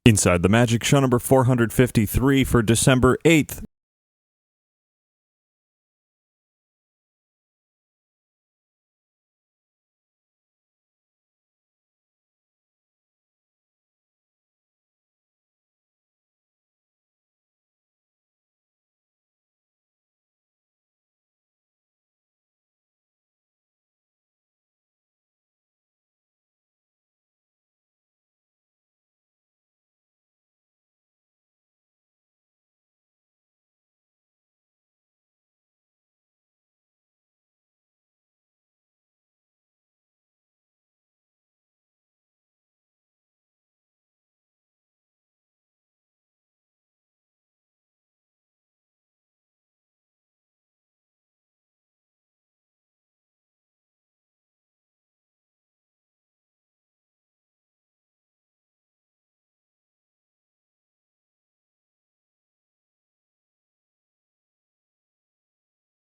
Inside the Magic, show number 453 for December 8th.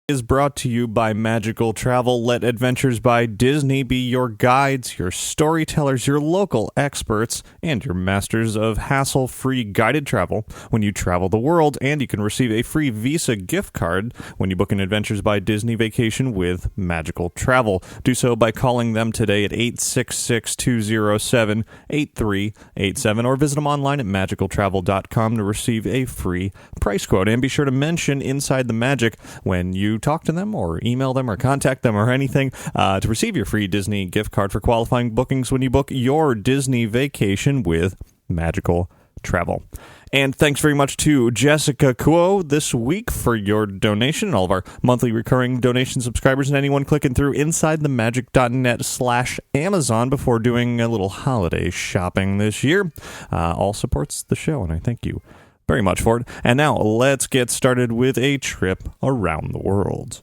Is brought to you by Magical Travel. Let Adventures by Disney be your guides, your storytellers, your local experts, and your masters of hassle-free guided travel when you travel the world. And you can receive a free Visa gift card when you book an Adventures by Disney vacation with Magical Travel. Do so by calling them today at 866-207-8387 or visit them online at magicaltravel.com to receive a free price quote. And be sure to mention Inside the Magic when you talk to them or email them or contact them or anything to receive your free Disney gift card for qualifying bookings when you book your Disney vacation with Magical Travel. And thanks very much to Jessica Kuo this week for your donation and all of our monthly recurring donation subscribers and anyone clicking through InsideTheMagic.net/Amazon before doing a little holiday shopping this year. All supports the show, and I thank you very much for it. And now let's get started with a trip around the world.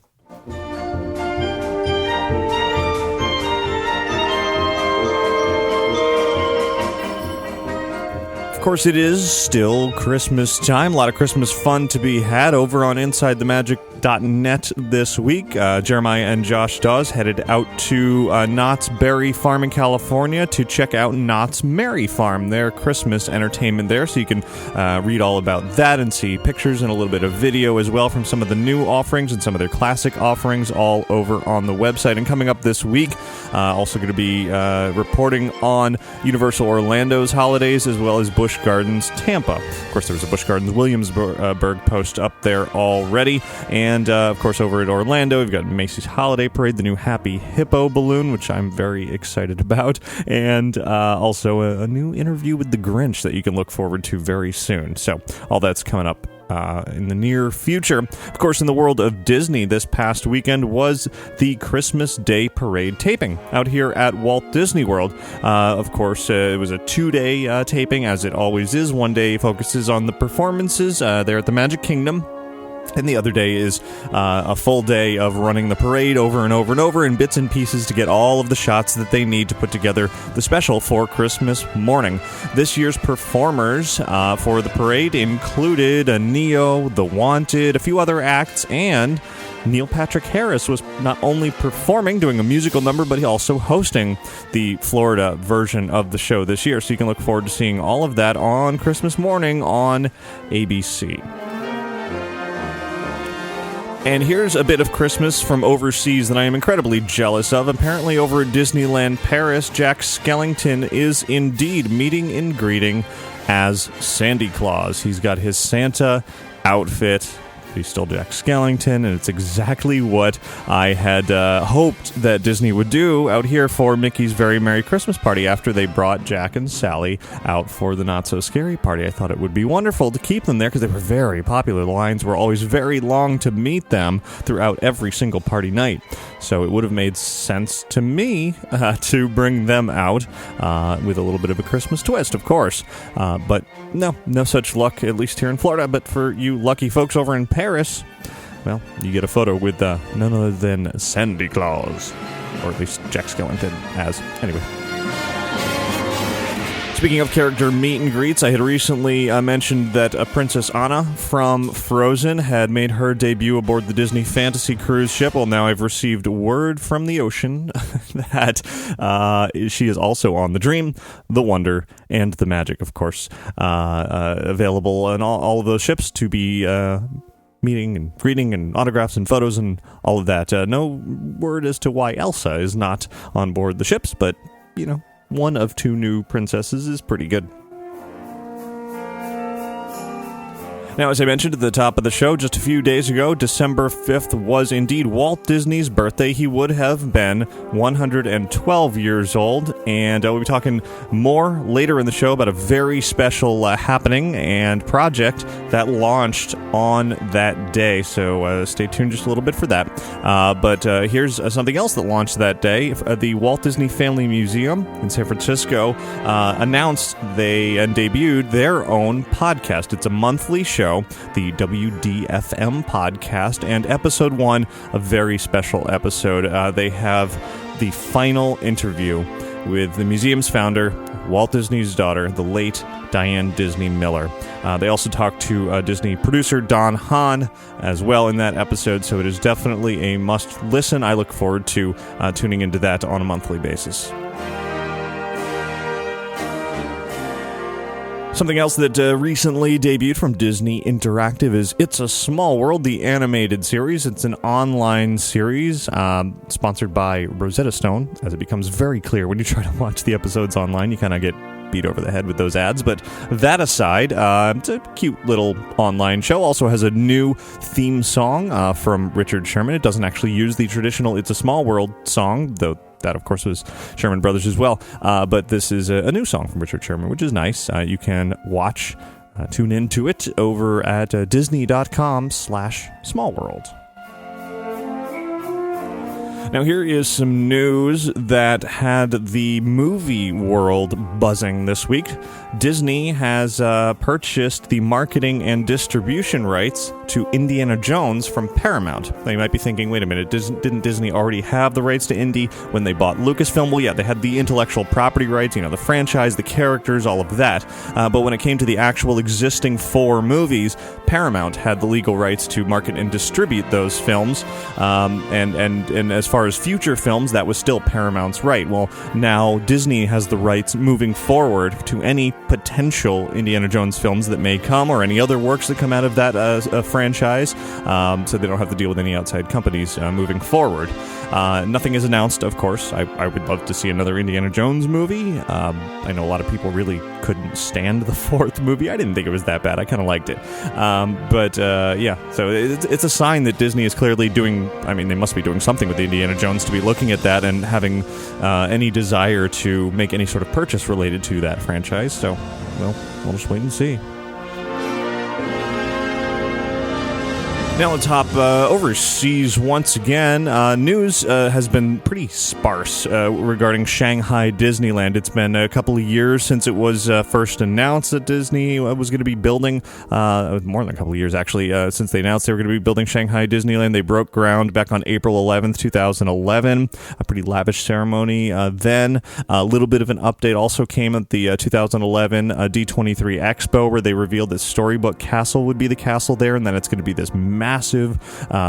Of course, it is still Christmas time. A lot of Christmas fun to be had over on InsideTheMagic.net this week. Jeremiah and Josh Dawes headed out to Knott's Berry Farm in California to check out Knott's Merry Farm, their Christmas entertainment there. So you can read all about that and see pictures and a little bit of video as well from some of the new offerings and some of their classic offerings all over on the website. And coming up this week, also going to be reporting on Universal Orlando's holidays as well as Busch Gardens Tampa. Of course, there was a Busch Gardens Williamsburg post up there already. And, of course, over at Orlando, we've got Macy's Holiday Parade, the new Happy Hippo balloon, which I'm very excited about, and also a new interview with the Grinch that you can look forward to very soon. So all that's coming up in the near future. Of course, in the world of Disney, this past weekend was the Christmas Day Parade taping out here at Walt Disney World. Of course, it was a 2-day taping, as it always is. One day focuses on the performances there at the Magic Kingdom, and the other day is a full day of running the parade over and over and over in bits and pieces to get all of the shots that they need to put together the special for Christmas morning. This year's performers for the parade included Neo, The Wanted, a few other acts, and Neil Patrick Harris was not only performing, doing a musical number, but he also hosting the Florida version of the show this year. So you can look forward to seeing all of that on Christmas morning on ABC. And here's a bit of Christmas from overseas that I am incredibly jealous of. Apparently over at Disneyland Paris, Jack Skellington is indeed meeting and greeting as Sandy Claus. He's got his Santa outfit. He's still Jack Skellington, and it's exactly what I had hoped that Disney would do out here for Mickey's Very Merry Christmas Party after they brought Jack and Sally out for the Not-So-Scary Party. I thought it would be wonderful to keep them there because they were very popular. The lines were always very long to meet them throughout every single party night. So it would have made sense to me to bring them out with a little bit of a Christmas twist, of course. But no such luck, at least here in Florida. But for you lucky folks over in Paris, well, you get a photo with none other than Sandy Claus, or at least Jack Skellington as. Anyway. Speaking of character meet and greets, I had recently mentioned that Princess Anna from Frozen had made her debut aboard the Disney Fantasy cruise ship. Well, now I've received word from the ocean that she is also on the Dream, the Wonder, and the Magic, of course, available on all of those ships to be meeting and greeting and autographs and photos and all of that. No word as to why Elsa is not on board the ships, but, one of two new princesses is pretty good. Now, as I mentioned at the top of the show, just a few days ago, December 5th was indeed Walt Disney's birthday. He would have been 112 years old, and we'll be talking more later in the show about a very special happening and project that launched on that day, so stay tuned just a little bit for that. But here's something else that launched that day. The Walt Disney Family Museum in San Francisco announced and debuted their own podcast. It's a monthly show, the WDFM podcast, and episode 1, a very special episode. They have the final interview with the museum's founder, Walt Disney's daughter, the late Diane Disney Miller. They also talked to Disney producer Don Hahn as well in that episode, so it is definitely a must listen. I look forward to tuning into that on a monthly basis. Something else that recently debuted from Disney Interactive is It's a Small World, the animated series. It's an online series sponsored by Rosetta Stone, as it becomes very clear when you try to watch the episodes online. You kind of get beat over the head with those ads, but that aside, it's a cute little online show. Also has a new theme song from Richard Sherman. It doesn't actually use the traditional It's a Small World song, though that, of course, was Sherman Brothers as well. But this is a new song from Richard Sherman, which is nice. You can tune into it over at disney.com/smallworld. Now, here is some news that had the movie world buzzing this week. Disney has purchased the marketing and distribution rights to Indiana Jones from Paramount. Now, you might be thinking, wait a minute, didn't Disney already have the rights to Indy when they bought Lucasfilm? Well, yeah, they had the intellectual property rights, the franchise, the characters, all of that. But when it came to the actual existing 4 movies, Paramount had the legal rights to market and distribute those films. And as far as future films, that was still Paramount's right. Well, now Disney has the rights moving forward to any potential Indiana Jones films that may come, or any other works that come out of that franchise, so they don't have to deal with any outside companies moving forward. Nothing is announced, of course. I would love to see another Indiana Jones movie. I know a lot of people really couldn't stand the 4th movie. I didn't think it was that bad. I kind of liked it. Yeah, so it's a sign that Disney is clearly doing, they must be doing something with Indiana Jones to be looking at that and having any desire to make any sort of purchase related to that franchise. So, we'll just wait and see. Now let's hop overseas once again. News has been pretty sparse regarding Shanghai Disneyland. It's been a couple of years since it was first announced that Disney was going to be building, more than a couple of years actually, since they announced they were going to be building Shanghai Disneyland. They broke ground back on April 11th, 2011. A pretty lavish ceremony then. A little bit of an update also came at the 2011 D23 Expo, where they revealed that Storybook Castle would be the castle there, and then it's going to be this massive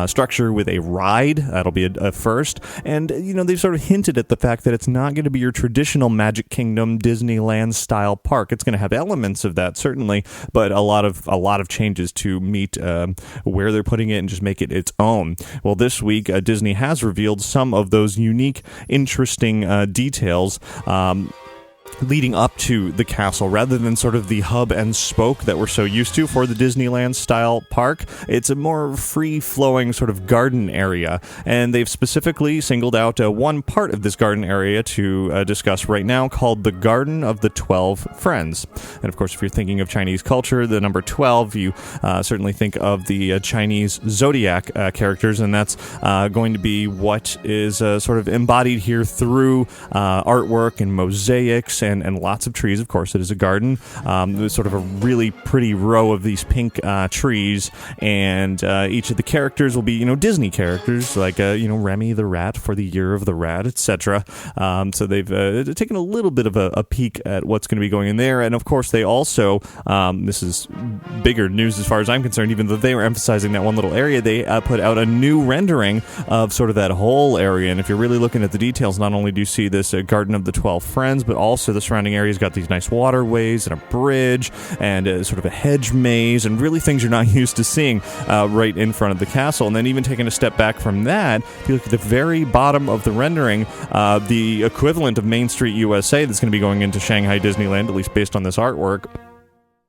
structure with a ride. That'll be a first. And, they've sort of hinted at the fact that it's not going to be your traditional Magic Kingdom Disneyland style park. It's going to have elements of that, certainly, but a lot of changes to meet where they're putting it and just make it its own. Well, this week, Disney has revealed some of those unique, interesting details leading up to the castle, rather than sort of the hub and spoke that we're so used to for the Disneyland-style park. It's a more free-flowing sort of garden area, and they've specifically singled out one part of this garden area to discuss right now, called the Garden of the 12 Friends. And of course, if you're thinking of Chinese culture, the number 12, you certainly think of the Chinese zodiac characters, and that's going to be what is sort of embodied here through artwork and mosaics oaks and lots of trees. Of course, it is a garden. There's sort of a really pretty row of these pink trees, and each of the characters will be, Disney characters, like, Remy the rat for the Year of the Rat, etc. So they've taken a little bit of a peek at what's going to be going in there, and of course they also, this is bigger news as far as I'm concerned, even though they were emphasizing that one little area, they put out a new rendering of sort of that whole area, and if you're really looking at the details, not only do you see this Garden of the 12 Friends, but also the surrounding area's got these nice waterways and a bridge and sort of a hedge maze, and really things you're not used to seeing right in front of the castle. And then even taking a step back from that, if you look at the very bottom of the rendering, the equivalent of Main Street USA that's going to be going into Shanghai Disneyland, at least based on this artwork,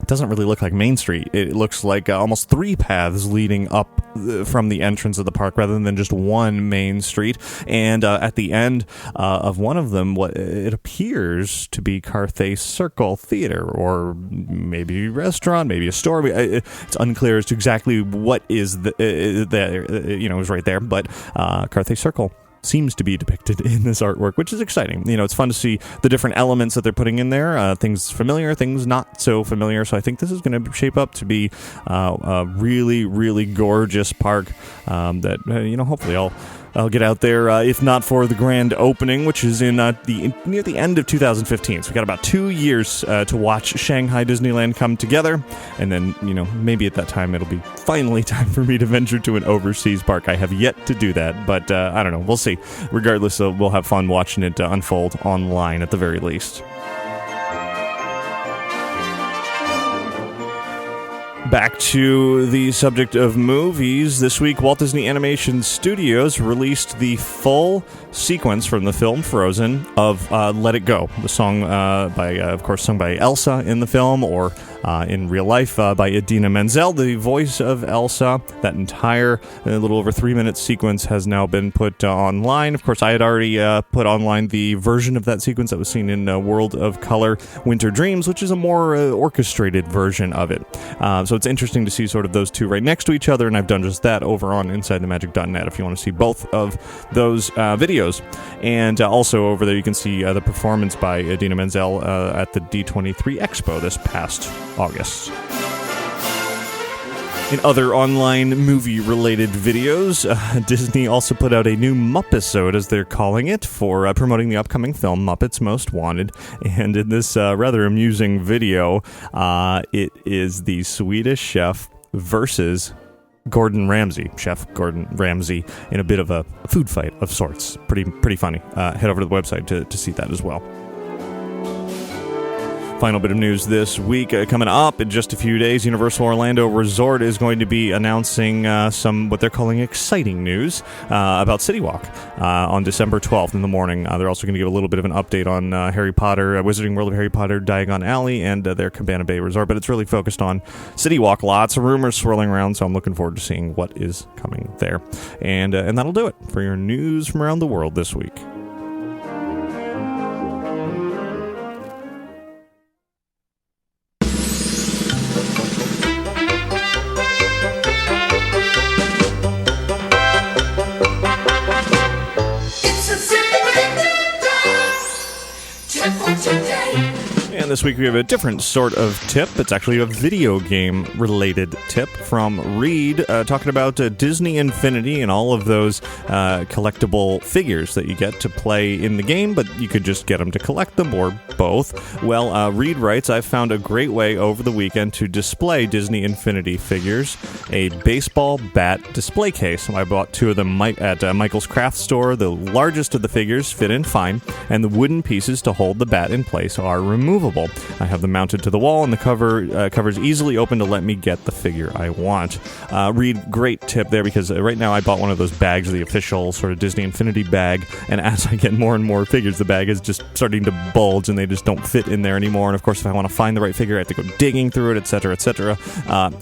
it doesn't really look like Main Street. It looks like almost three paths leading up from the entrance of the park rather than just one main street. And at the end of one of them, what it appears to be Carthay Circle Theater, or maybe a restaurant, maybe a store. It's unclear as to exactly what is there, is right there, but Carthay Circle seems to be depicted in this artwork, which is exciting. It's fun to see the different elements that they're putting in there, things familiar, things not so familiar. So I think this is going to shape up to be a really, really gorgeous park that, hopefully I'll get out there, if not for the grand opening, which is in near the end of 2015. So we've got about 2 years to watch Shanghai Disneyland come together, and then, maybe at that time it'll be finally time for me to venture to an overseas park. I have yet to do that, but I don't know. We'll see. Regardless, we'll have fun watching it unfold online at the very least. Back to the subject of movies. This week, Walt Disney Animation Studios released the full sequence from the film Frozen of Let It Go, the song sung by Elsa in the film, or in real life by Dina Menzel, the voice of Elsa. That entire little over 3-minute sequence has now been put online. Of course, I had already put online the version of that sequence that was seen in World of Color Winter Dreams, which is a more orchestrated version of it. So it's interesting to see sort of those two right next to each other, and I've done just that over on InsideTheMagic.net if you want to see both of those videos. And also over there you can see the performance by Dina Menzel at the D23 Expo this past August. In other online movie-related videos, Disney also put out a new Muppisode, as they're calling it, for promoting the upcoming film Muppets Most Wanted. And in this rather amusing video, it is the Swedish Chef versus Gordon Ramsay, Chef Gordon Ramsay, in a bit of a food fight of sorts. Pretty funny. Head over to the website to see that as well. Final bit of news this week, coming up in just a few days, Universal Orlando Resort is going to be announcing some what they're calling exciting news about City Walk on December 12th in the morning. They're also going to give a little bit of an update on Harry Potter, Wizarding World of Harry Potter, Diagon Alley, and their Cabana Bay Resort, but it's really focused on City Walk. Lots of rumors swirling around, so I'm looking forward to seeing what is coming there. And that'll do it for your news from around the world this week. And this week we have a different sort of tip. It's actually a video game related tip from Reed, talking about Disney Infinity and all of those collectible figures that you get to play in the game, but you could just get them to collect them, or both. Well, Reed writes, I've found a great way over the weekend to display Disney Infinity figures, a baseball bat display case. I bought 2 of them at Michael's Craft Store. The largest of the figures fit in fine, and the wooden pieces to hold the bat in place are removable. I have them mounted to the wall, and the cover's easily open to let me get the figure I want. Reed, great tip there, because right now I bought one of those bags, the official sort of Disney Infinity bag, and as I get more and more figures, the bag is just starting to bulge, and they just don't fit in there anymore. And of course, if I want to find the right figure, I have to go digging through it, etc., etc.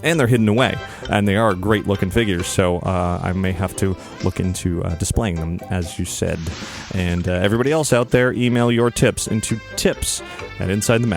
And they're hidden away, and they are great-looking figures, so I may have to look into displaying them, as you said. And everybody else out there, email your tips into tips@InsideTheMagic.net.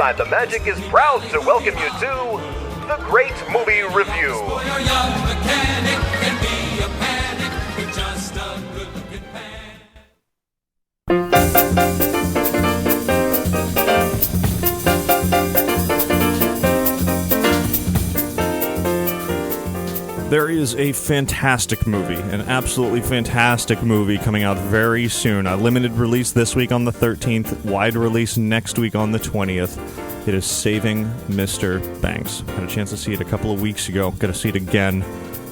Inside the Magic is proud to welcome you to the Great Movie Review. Your young mechanic can be a panic with just a good-looking There is a fantastic movie, an absolutely fantastic movie coming out very soon. A limited release this week on the 13th, wide release next week on the 20th. It is Saving Mr. Banks. Had a chance to see it a couple of weeks ago. Going to see it again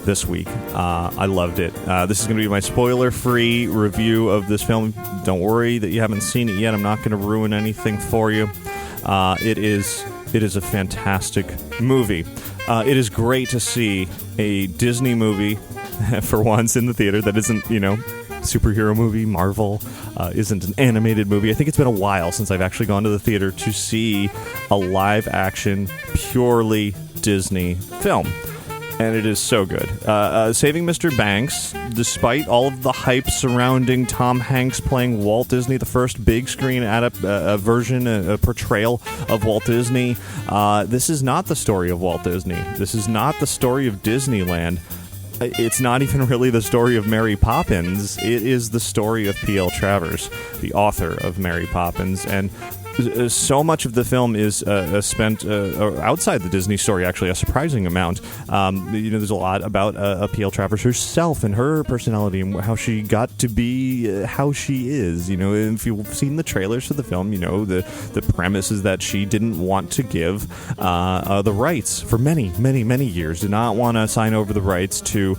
this week. I loved it. This is going to be my spoiler-free review of this film. Don't worry that you haven't seen it yet. I'm not going to ruin anything for you. It is a fantastic movie. It is great to see a Disney movie, for once, in the theater that isn't, superhero movie, Marvel, isn't an animated movie. I think it's been a while since I've actually gone to the theater to see a live-action, purely Disney film. And it is so good. Saving Mr. Banks, despite all of the hype surrounding Tom Hanks playing Walt Disney, the first big screen version, a portrayal of Walt Disney, this is not the story of Walt Disney. This is not the story of Disneyland. It's not even really the story of Mary Poppins. It is the story of P.L. Travers, the author of Mary Poppins. And so much of the film is spent outside the Disney story, actually, a surprising amount. There's a lot about P.L. Travers herself and her personality and how she got to be how she is. If you've seen the trailers for the film, the premise is that she didn't want to give the rights for many, many, many years, did not want to sign over the rights to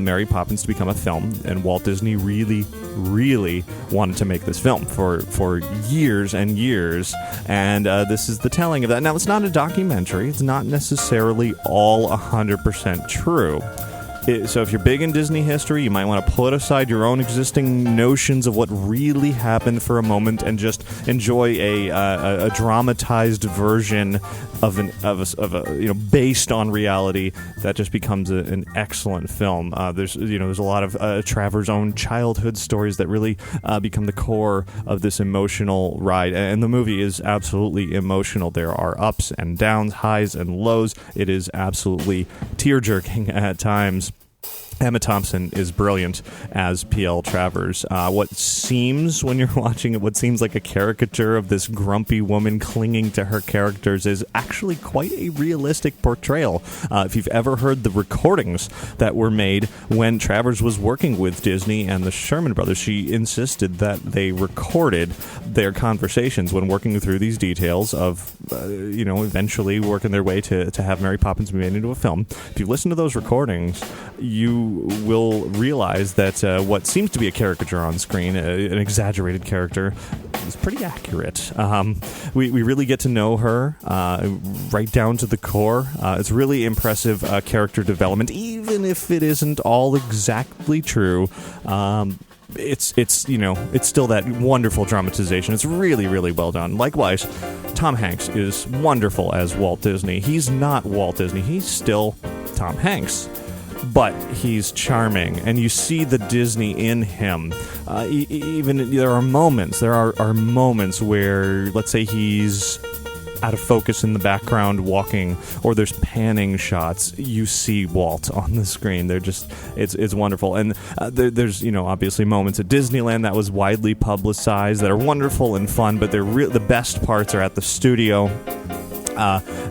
Mary Poppins to become a film, and Walt Disney really, really wanted to make this film for years and years. And this is the telling of that. Now, it's not a documentary. It's not necessarily all 100% true. So if you're big in Disney history, you might want to put aside your own existing notions of what really happened for a moment and just enjoy a dramatized version of a based on reality that just becomes an excellent film. There's a lot of Travers' own childhood stories that really become the core of this emotional ride, and the movie is absolutely emotional. There are ups and downs, highs and lows. It is absolutely tear-jerking at times. Emma Thompson is brilliant as P.L. Travers. What seems, when you're watching it, what seems like a caricature of this grumpy woman clinging to her characters is actually quite a realistic portrayal. If you've ever heard the recordings that were made when Travers was working with Disney and the Sherman Brothers, she insisted that they recorded their conversations when working through these details of, eventually working their way to have Mary Poppins be made into a film. If you listen to those recordings, you will realize that what seems to be a caricature on screen, an exaggerated character, is pretty accurate. We really get to know her right down to the core. It's really impressive character development, even if it isn't all exactly true. It's still that wonderful dramatization. It's really, really well done. Likewise, Tom Hanks is wonderful as Walt Disney. He's not Walt Disney. He's still Tom Hanks. But he's charming, and you see the Disney in him. Even there are moments where, let's say, he's out of focus in the background walking, or there's panning shots. You see Walt on the screen. They're just, it's wonderful. And there's obviously moments at Disneyland that was widely publicized that are wonderful and fun, but the best parts are at the studio.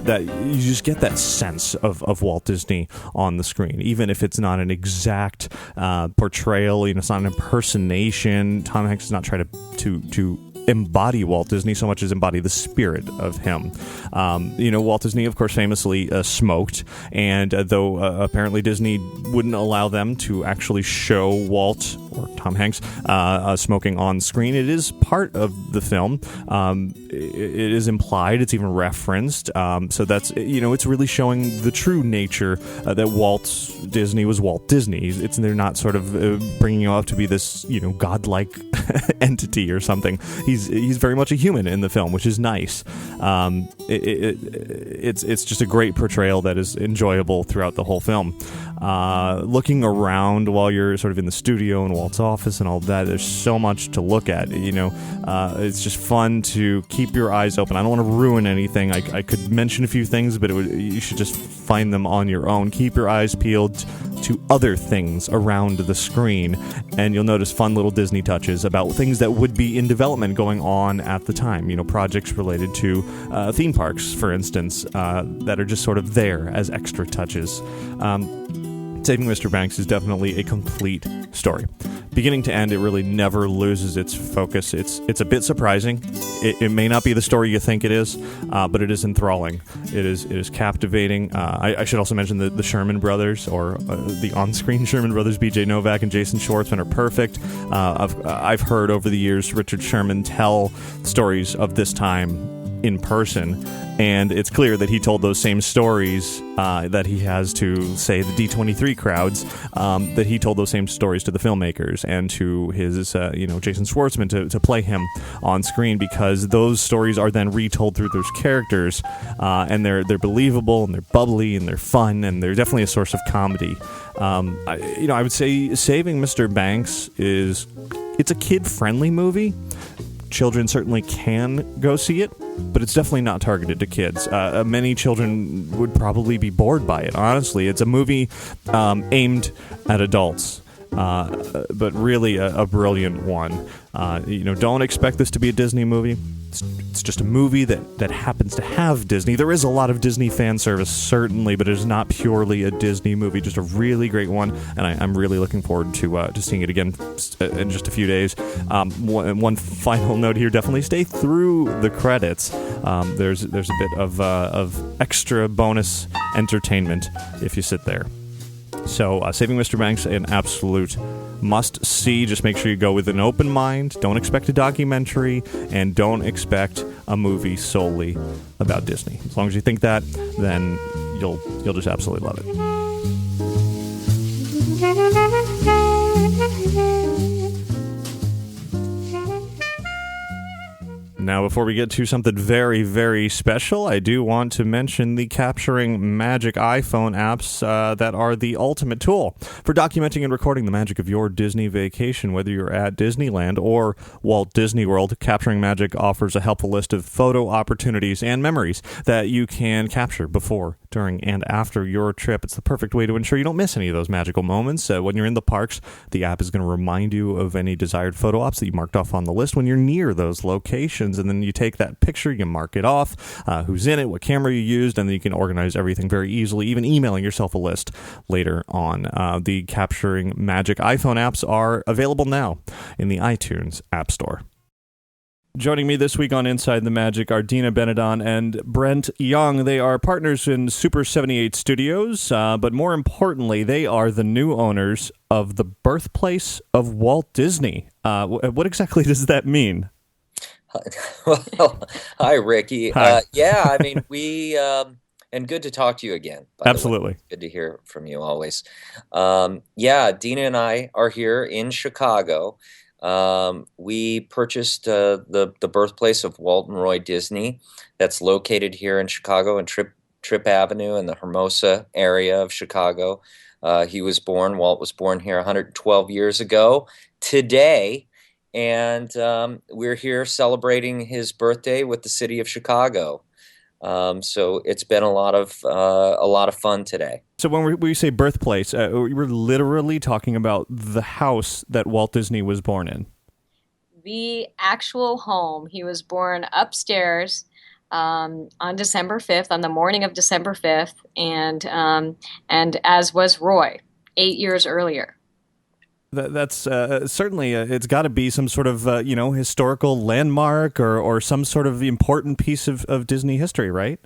That you just get that sense of Walt Disney on the screen, even if it's not an exact portrayal. It's not an impersonation. Tom Hanks does not try to embody Walt Disney so much as embody the spirit of him. Walt Disney, of course, famously smoked, and though apparently Disney wouldn't allow them to actually show Walt or Tom Hanks smoking on screen, it is part of the film. It is implied, it's even referenced, so that's, it's really showing the true nature that Walt Disney was Walt Disney. They're not sort of bringing him up to be this, godlike entity or something. He's very much a human in the film, which is nice. It's just a great portrayal that is enjoyable throughout the whole film. looking around while you're sort of in the studio and Walt's office and all that. There's so much to look at. It's just fun to keep your eyes open. I don't want to ruin anything. I could mention a few things, but you should just find them on your own. Keep your eyes peeled to other things around the screen, and you'll notice fun little Disney touches about things that would be in development going on at the time. Projects related to theme parks, for instance, that are just sort of there as extra touches. Saving Mr. Banks is definitely a complete story. Beginning to end, it really never loses its focus. It's a bit surprising. It may not be the story you think it is, but it is enthralling. It is captivating. I should also mention the Sherman brothers, or the on-screen Sherman brothers, B.J. Novak and Jason Schwartzman, are perfect. I've heard over the years Richard Sherman tell stories of this time in person, and it's clear that he told those same stories that he has to, say, the D23 crowds, that he told those same stories to the filmmakers and to his, Jason Schwartzman to play him on screen, because those stories are then retold through those characters, and they're believable, and they're bubbly, and they're fun, and they're definitely a source of comedy. I would say Saving Mr. Banks it's a kid-friendly movie. Children certainly can go see it, but it's definitely not targeted to kids. Many children would probably be bored by it, honestly. It's a movie aimed at adults, but really a brilliant one. Don't expect this to be a Disney movie. It's just a movie that happens to have Disney. There is a lot of Disney fan service, certainly, but it is not purely a Disney movie. Just a really great one, and I'm really looking forward to seeing it again in just a few days. One final note here: definitely stay through the credits. There's a bit of extra bonus entertainment if you sit there. So, Saving Mr. Banks, an absolute must-see. Just make sure you go with an open mind. Don't expect a documentary, and don't expect a movie solely about Disney. As long as you think that, then you'll just absolutely love it. Now, before we get to something very, very special, I do want to mention the Capturing Magic iPhone apps that are the ultimate tool for documenting and recording the magic of your Disney vacation. Whether you're at Disneyland or Walt Disney World, Capturing Magic offers a helpful list of photo opportunities and memories that you can capture before, during, and after your trip. It's the perfect way to ensure you don't miss any of those magical moments. When you're in the parks, the app is going to remind you of any desired photo ops that you marked off on the list when you're near those locations. And then you take that picture, you mark it off, who's in it, what camera you used, and then you can organize everything very easily, even emailing yourself a list later on. The Capturing Magic iPhone apps are available now in the iTunes App Store. Joining me this week on Inside the Magic are Dina Benadon and Brent Young. They are partners in Super 78 Studios, but more importantly, they are the new owners of the Birthplace of Walt Disney. What exactly does that mean? Well, hi, Ricky. Hi. We and good to talk to you again. By Absolutely. The way. Good to hear from you always. Dina and I are here in Chicago. We purchased the birthplace of Walt and Roy Disney. That's located here in Chicago in Tripp Avenue in the Hermosa area of Chicago. Walt was born here 112 years ago today. And we're here celebrating his birthday with the city of Chicago. So it's been a lot of fun today. So when we say birthplace, we're literally talking about the house that Walt Disney was born in. The actual home. He was born upstairs on December 5th, on the morning of December 5th, and as was Roy, 8 years earlier. That's certainly, it's got to be some sort of, historical landmark or some sort of important piece of Disney history, right?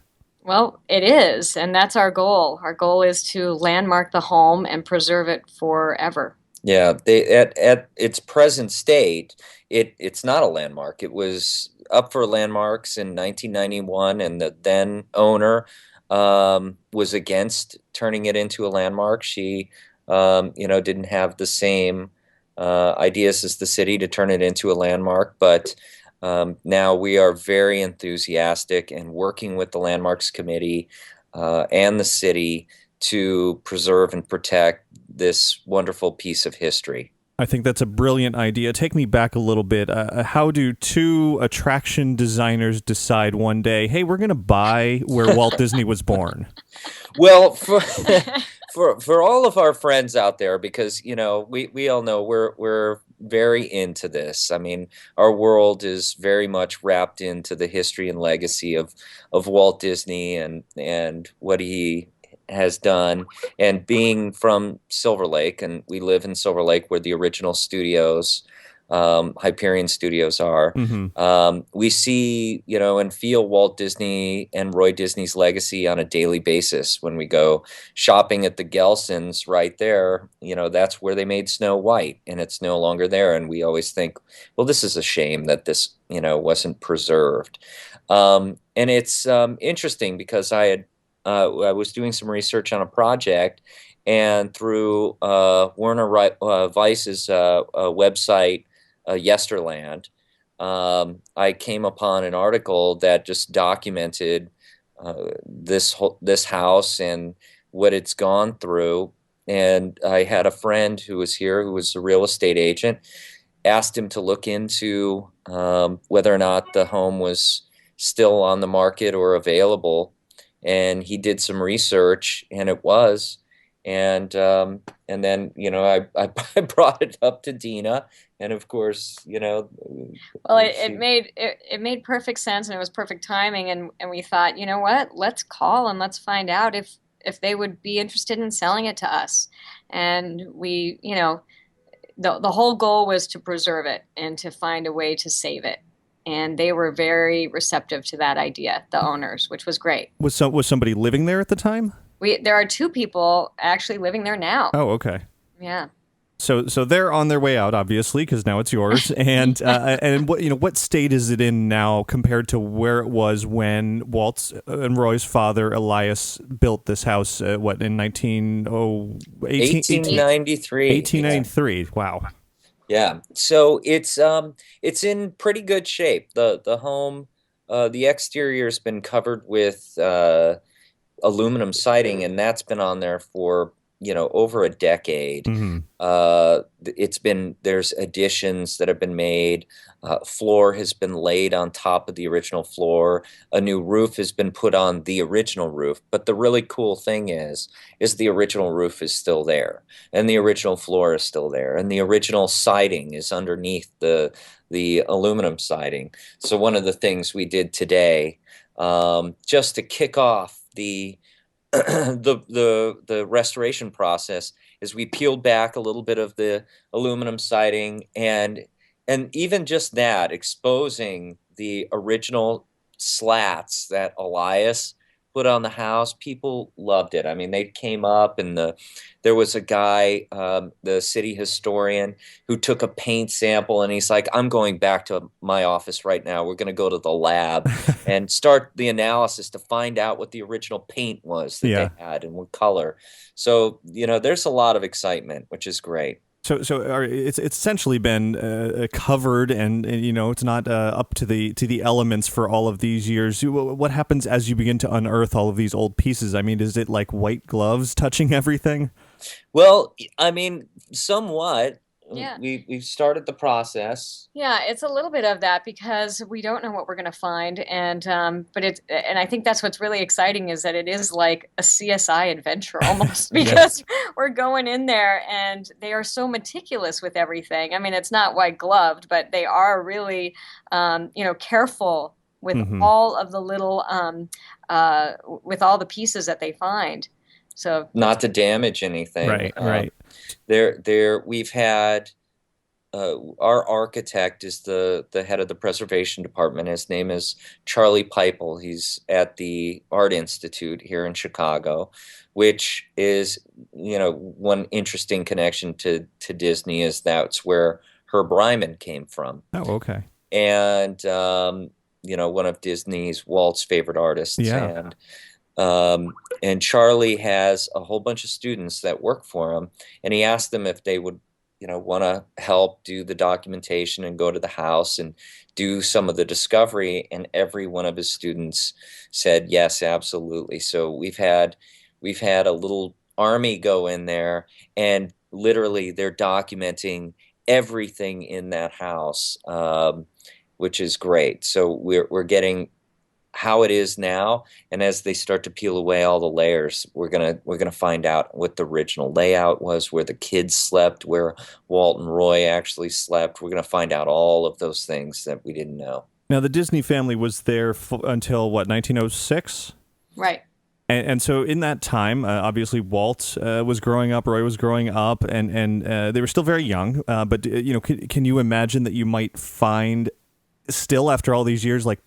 Well, it is, and that's our goal. Our goal is to landmark the home and preserve it forever. Yeah, at its present state, it's not a landmark. It was up for landmarks in 1991, and the then owner was against turning it into a landmark. She didn't have the same ideas as the city to turn it into a landmark. But now we are very enthusiastic and working with the Landmarks Committee and the city to preserve and protect this wonderful piece of history. I think that's a brilliant idea. Take me back a little bit. How do two attraction designers decide one day, hey, we're going to buy where Walt Disney was born? Well, for all of our friends out there, because we all know we're very into this. I mean, our world is very much wrapped into the history and legacy of Walt Disney and what he has done. And being from Silver Lake, and we live in Silver Lake where the original studios, Hyperion Studios are. We see, and feel Walt Disney and Roy Disney's legacy on a daily basis. When we go shopping at the Gelsons right there, that's where they made Snow White, and it's no longer there. And we always think, well, this is a shame that this, wasn't preserved. And it's interesting because I was doing some research on a project, and through Werner Weiss's website, Yesterland, I came upon an article that just documented this house and what it's gone through. And I had a friend who was here, who was a real estate agent, asked him to look into whether or not the home was still on the market or available. And he did some research, and it was. And then I brought it up to Dina, and of course well, it made perfect sense, and it was perfect timing, and we thought, you know what, let's call and let's find out if they would be interested in selling it to us. And we, the whole goal was to preserve it and to find a way to save it. And they were very receptive to that idea, the owners, which was great. Was somebody living there at the time? There are two people actually living there now. Oh, okay. Yeah. So they're on their way out, obviously, because now it's yours. And what state is it in now compared to where it was when Walt's and Roy's father Elias built this house? In 1893. 1893. Wow. Yeah, so it's in pretty good shape. The home, the exterior's been covered with aluminum siding, and that's been on there for over a decade. There's additions that have been made. Floor has been laid on top of the original floor. A new roof has been put on the original roof. But the really cool thing is the original roof is still there, and the original floor is still there, and the original siding is underneath the aluminum siding. So one of the things we did today, just to kick off the the restoration process, is we peeled back a little bit of the aluminum siding, and even just that, exposing the original slats that Elias put on the house. People loved it. I mean, they came up, and there was a guy, the city historian, who took a paint sample, and he's like, I'm going back to my office right now. We're going to go to the lab and start the analysis to find out what the original paint was that they had and what color. So, there's a lot of excitement, which is great. So it's essentially been covered, and it's not up to the elements for all of these years. What happens as you begin to unearth all of these old pieces? I mean, is it like white gloves touching everything? Well, I mean, somewhat. Yeah. We've started the process. Yeah, it's a little bit of that because we don't know what we're going to find, and I think that's what's really exciting, is that it is like a CSI adventure almost, because we're going in there and they are so meticulous with everything. I mean, it's not white gloved, but they are really careful with all of the little with all the pieces that they find. So not to damage anything. Right. We've had our architect is the head of the preservation department. His name is Charlie Pipel. He's at the Art Institute here in Chicago, which is, one interesting connection to Disney is that's where Herb Ryman came from. Oh, okay. And one of Walt's favorite artists. Yeah. And Charlie has a whole bunch of students that work for him, and he asked them if they would, want to help do the documentation and go to the house and do some of the discovery. And every one of his students said, yes, absolutely. So we've had we've had a little army go in there, and literally they're documenting everything in that house, which is great. So we're getting how it is now, and as they start to peel away all the layers, we're gonna find out what the original layout was, where the kids slept, where Walt and Roy actually slept. We're gonna find out all of those things that we didn't know. Now, the Disney family was there until what, 1906? Right. And so in that time, obviously Walt was growing up, Roy was growing up, and they were still very young. But can you imagine that you might find still after all these years, like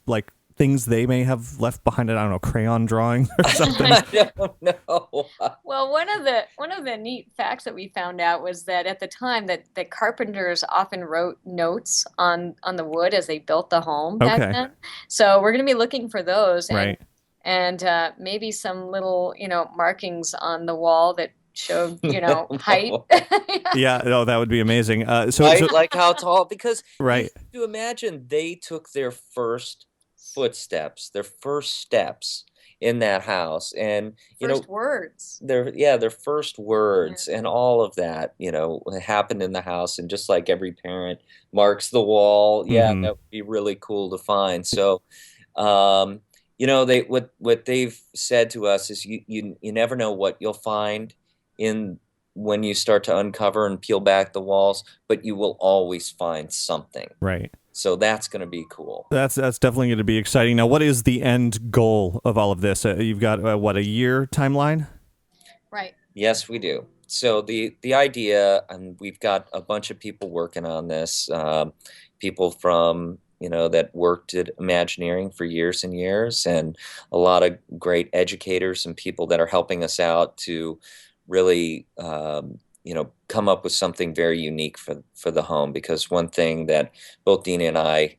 things they may have left behind? I don't know, crayon drawing or something. I don't know. Well, one of the neat facts that we found out was that at the time that carpenters often wrote notes on the wood as they built the home back Okay. then. So we're going to be looking for those, Right. and maybe some little markings on the wall that showed height. Yeah, no, that would be amazing. So, Right? so Like how tall? Because right. you imagine they took their first footsteps, their first steps in that house, and First words. their first words and all of that, happened in the house, and just like every parent marks the wall, yeah, Mhm. that would be really cool to find. So, they what they've said to us is you never know what you'll find in when you start to uncover and peel back the walls, but you will always find something. Right. So that's going to be cool. That's definitely going to be exciting. Now, what is the end goal of all of this? You've got what, a year timeline? Right. Yes, we do. So the idea, and we've got a bunch of people working on this, people from that worked at Imagineering for years and years, and a lot of great educators and people that are helping us out to really come up with something very unique for the home. Because one thing that both Dina and I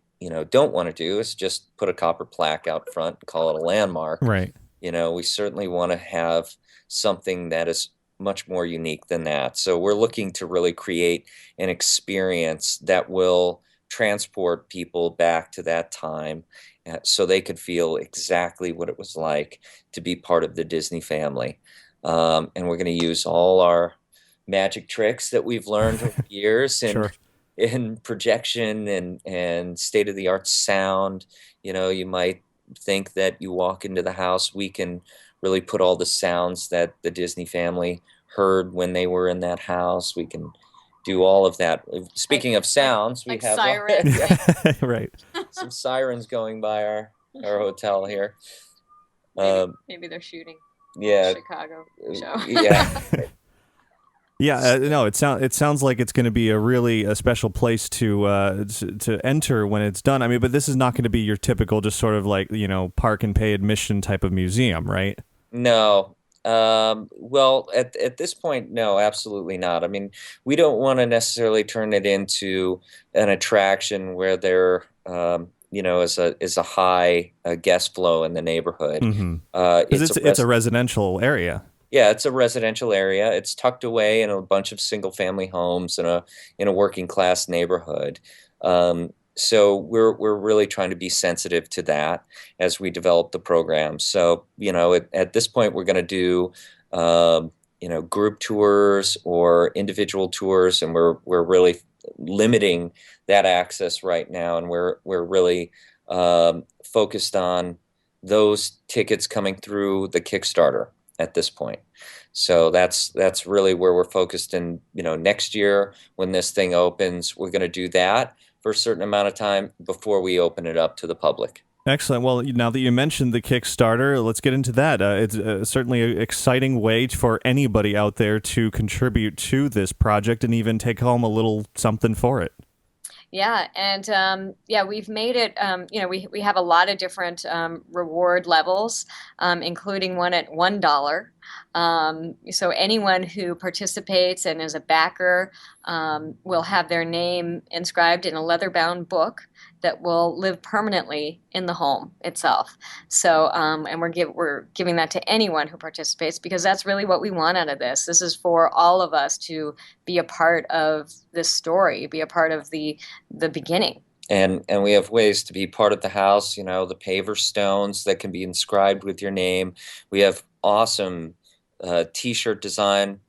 don't want to do is just put a copper plaque out front and call it a landmark. Right. We certainly want to have something that is much more unique than that. So we're looking to really create an experience that will transport people back to that time, so they could feel exactly what it was like to be part of the Disney family. And we're going to use all our magic tricks that we've learned over years, and Sure. in projection and state of the art sound. You might think that you walk into the house, we can really put all the sounds that the Disney family heard when they were in that house. We can do all of that. Speaking of sounds, we Like have sirens. Right. some sirens going by our hotel here. Maybe they're shooting Yeah, Chicago show. yeah. Yeah, no, it sounds like it's going to be a special place to enter when it's done. I mean, but this is not going to be your typical just sort of like, park and pay admission type of museum, right? No. Well, at this point, no, absolutely not. I mean, we don't want to necessarily turn it into an attraction where there, is a high guest flow in the neighborhood. Mm-hmm. It's It's a residential area. Yeah, it's a residential area. It's tucked away in a bunch of single-family homes in a working-class neighborhood. So we're really trying to be sensitive to that as we develop the program. So at this point, we're going to do group tours or individual tours, and we're really limiting that access right now, and we're really focused on those tickets coming through the Kickstarter at this point. So that's really where we're focused. And next year when this thing opens, we're going to do that for a certain amount of time before we open it up to the public. Excellent. Well, now that you mentioned the Kickstarter, let's get into that. It's certainly an exciting way for anybody out there to contribute to this project and even take home a little something for it. Yeah, and we've made it. We have a lot of different reward levels, including one at $1. So anyone who participates and is a backer will have their name inscribed in a leather-bound book that will live permanently in the home itself. So, and we're giving that to anyone who participates, because that's really what we want out of this. This is for all of us to be a part of this story, be a part of the beginning. And we have ways to be part of the house. The paver stones that can be inscribed with your name. We have awesome T-shirt design.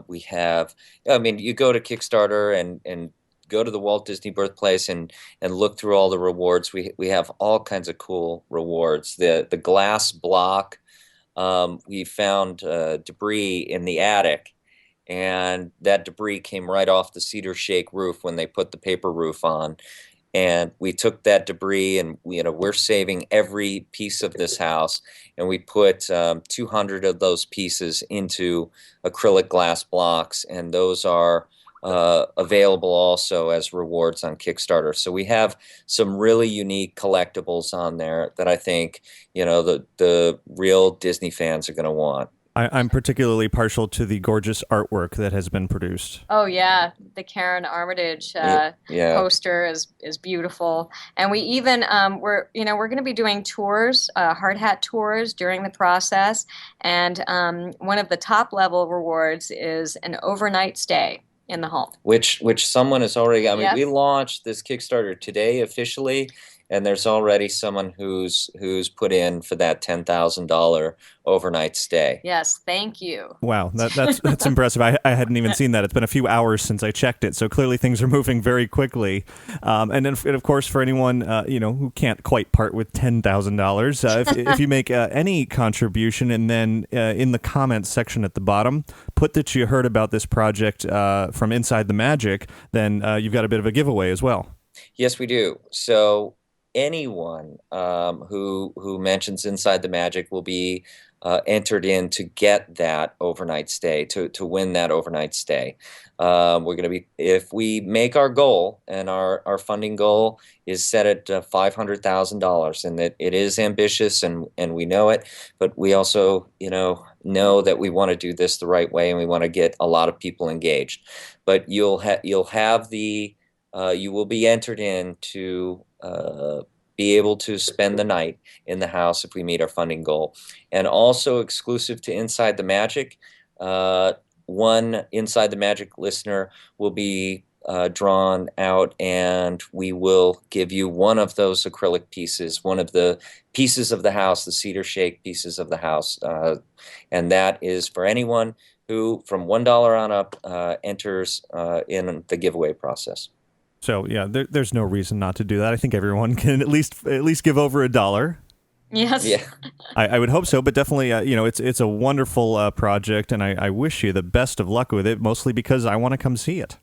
We have, I mean, you go to Kickstarter and go to the Walt Disney Birthplace and look through all the rewards. We have all kinds of cool rewards. The glass block. We found debris in the attic, and that debris came right off the cedar shake roof when they put the paper roof on. And we took that debris, and we're saving every piece of this house, and we put 200 of those pieces into acrylic glass blocks, and those are available also as rewards on Kickstarter. So we have some really unique collectibles on there that I think the real Disney fans are going to want. I'm particularly partial to the gorgeous artwork that has been produced. Oh yeah, the Karen Armitage poster is beautiful, and we even we're going to be doing tours, hard hat tours during the process, and one of the top level rewards is an overnight stay in the home, which someone has already. I mean, Yes. we launched this Kickstarter today officially. And there's already someone who's put in for that $10,000 overnight stay. Yes, thank you. Wow, that's impressive. I hadn't even seen that. It's been a few hours since I checked it, so clearly things are moving very quickly. And then, of course, for anyone who can't quite part with $10,000, if you make any contribution, and then in the comments section at the bottom, put that you heard about this project from Inside the Magic, then you've got a bit of a giveaway as well. Yes, we do. So anyone who mentions Inside the Magic will be entered in to get that overnight stay, to win that overnight stay. We're going to be, if we make our goal, and our funding goal is set at $500,000, and that it is ambitious, and we know it, but we also know that we want to do this the right way, and we want to get a lot of people engaged. But you will be entered in to be able to spend the night in the house if we meet our funding goal. And also exclusive to Inside the Magic, one Inside the Magic listener will be drawn out, and we will give you one of those acrylic pieces, one of the pieces of the house, the cedar shake pieces of the house. And that is for anyone who, from $1 on up, enters in the giveaway process. So yeah, there's no reason not to do that. I think everyone can at least give over $1. Yes. Yeah. I would hope so, but definitely, it's a wonderful project, and I wish you the best of luck with it. Mostly because I want to come see it.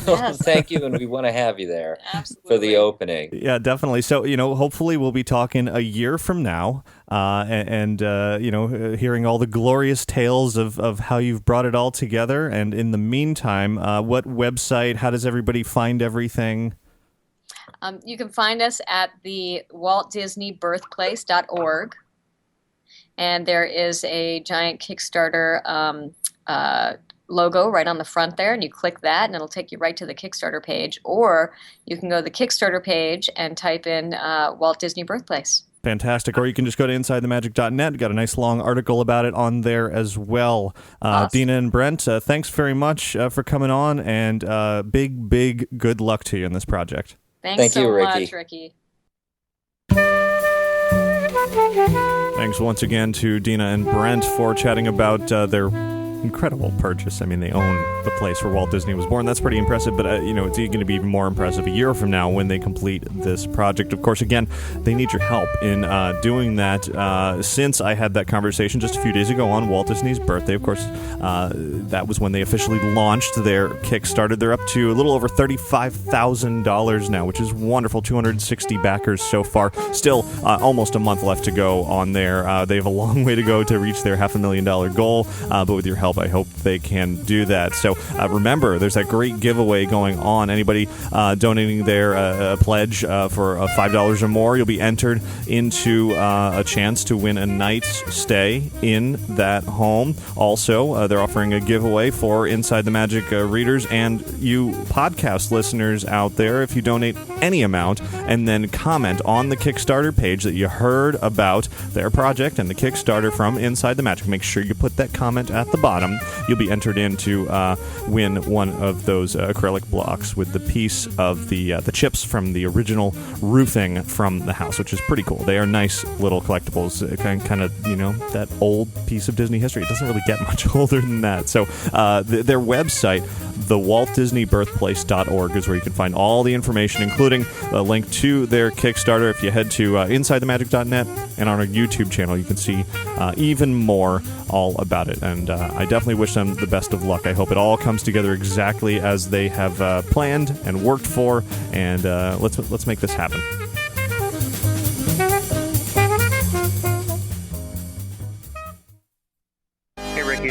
Yes. Thank you, and we want to have you there Absolutely. for the opening. Yeah, definitely. So, hopefully we'll be talking a year from now, and hearing all the glorious tales of how you've brought it all together. And in the meantime, what website, how does everybody find everything? You can find us at the WaltDisneyBirthplace.org, and there is a giant Kickstarter logo right on the front there, and you click that and it'll take you right to the Kickstarter page, or you can go to the Kickstarter page and type in Walt Disney Birthplace. Fantastic. Or you can just go to InsideTheMagic.net. Got a nice long article about it on there as well. Awesome. Dina and Brent, thanks very much for coming on, and big good luck to you in this project. Thanks Thank so you, Ricky. much, Ricky. Thanks once again to Dina and Brent for chatting about their incredible purchase. I mean, they own the place where Walt Disney was born. That's pretty impressive, but it's going to be even more impressive a year from now when they complete this project. Of course, again, they need your help in doing that. Since I had that conversation just a few days ago on Walt Disney's birthday, of course, that was when they officially launched their Kickstarter. They're up to a little over $35,000 now, which is wonderful. 260 backers so far. Still almost a month left to go on there. They have a long way to go to reach their $500,000 goal, but with your help, I hope they can do that. So remember, there's that great giveaway going on. Anybody donating their pledge for $5 or more, you'll be entered into a chance to win a night's stay in that home. Also, they're offering a giveaway for Inside the Magic readers and you podcast listeners out there. If you donate any amount, and then comment on the Kickstarter page that you heard about their project and the Kickstarter from Inside the Magic. Make sure you put that comment at the bottom. You'll be entered in to win one of those acrylic blocks with the piece of the chips from the original roofing from the house, which is pretty cool. They are nice little collectibles, kind of, that old piece of Disney history. It doesn't really get much older than that. So their website, the WaltDisneyBirthplace.org, is where you can find all the information, including a link to their Kickstarter. If you head to InsideTheMagic.net and on our YouTube channel, you can see even more all about it. And I definitely wish them the best of luck. I hope it all comes together exactly as they have planned and worked for. And let's make this happen.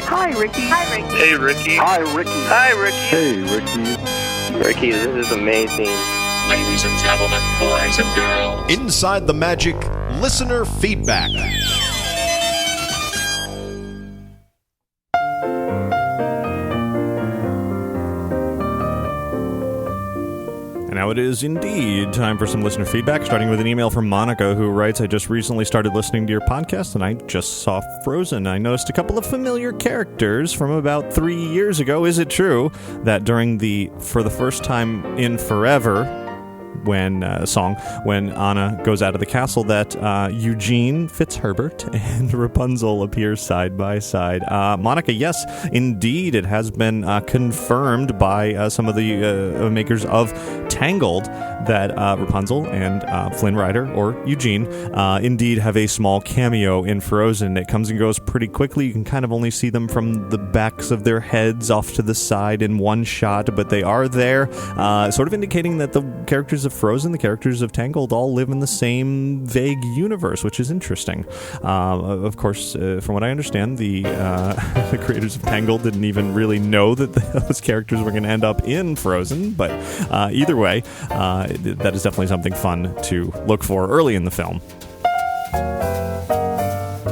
Hi, Ricky. Hi, Ricky. Hey, Ricky. Hi, Ricky. Hi, Ricky. Hey, Ricky. Ricky, this is amazing. Ladies and gentlemen, boys and girls. Inside the Magic listener feedback. And now it is indeed time for some listener feedback, starting with an email from Monica, who writes, I just recently started listening to your podcast, and I just saw Frozen. I noticed a couple of familiar characters from about 3 years ago. Is it true that for the first time in forever, when Anna goes out of the castle, that Eugene Fitzherbert and Rapunzel appear side by side? Monica, yes, indeed, it has been confirmed by some of the makers of Tangled that Rapunzel and Flynn Rider, or Eugene, indeed have a small cameo in Frozen. It comes and goes pretty quickly. You can kind of only see them from the backs of their heads off to the side in one shot, but they are there, sort of indicating that the characters of Frozen, the characters of Tangled, all live in the same vague universe, which is interesting. Of course, from what I understand, the creators of Tangled didn't even really know that those characters were going to end up in Frozen, but either way, that is definitely something fun to look for early in the film.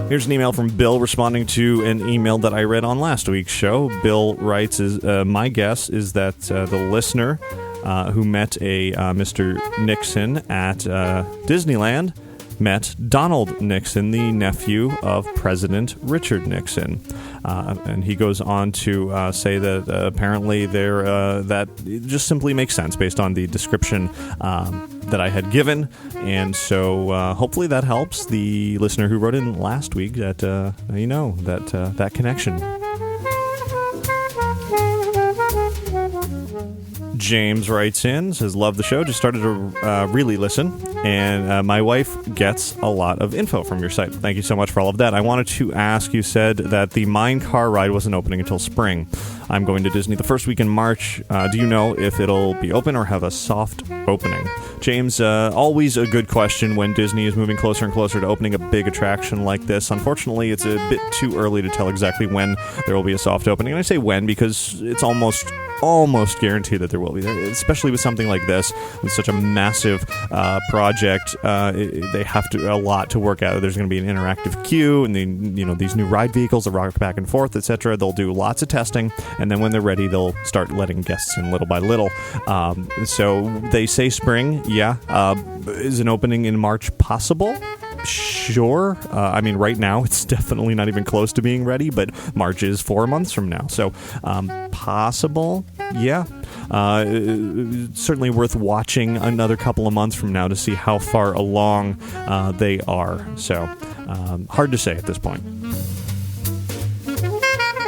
Here's an email from Bill responding to an email that I read on last week's show. Bill writes, my guess is that the listener who met a Mr. Nixon at Disneyland met Donald Nixon, the nephew of President Richard Nixon. And he goes on to say that apparently that just simply makes sense based on the description that I had given. And so hopefully that helps the listener who wrote in last week that, that connection. James writes in, says, love the show, just started to really listen, and my wife gets a lot of info from your site. Thank you so much for all of that. I wanted to ask, you said that the Mine Car ride wasn't opening until spring. I'm going to Disney the first week in March. Do you know if it'll be open or have a soft opening? James, always a good question when Disney is moving closer and closer to opening a big attraction like this. Unfortunately, it's a bit too early to tell exactly when there will be a soft opening. And I say when because it's almost guaranteed that there will be there, especially with something like this, with such a massive project. They have a lot to work out. There's going to be an interactive queue, and then these new ride vehicles that rock back and forth, etc. They'll do lots of testing, and then when they're ready, they'll start letting guests in little by little. So they say spring. Yeah, is an opening in March possible? Sure. I mean, right now it's definitely not even close to being ready, but March is 4 months from now. So possible, yeah. Certainly worth watching another couple of months from now to see how far along they are. So hard to say at this point.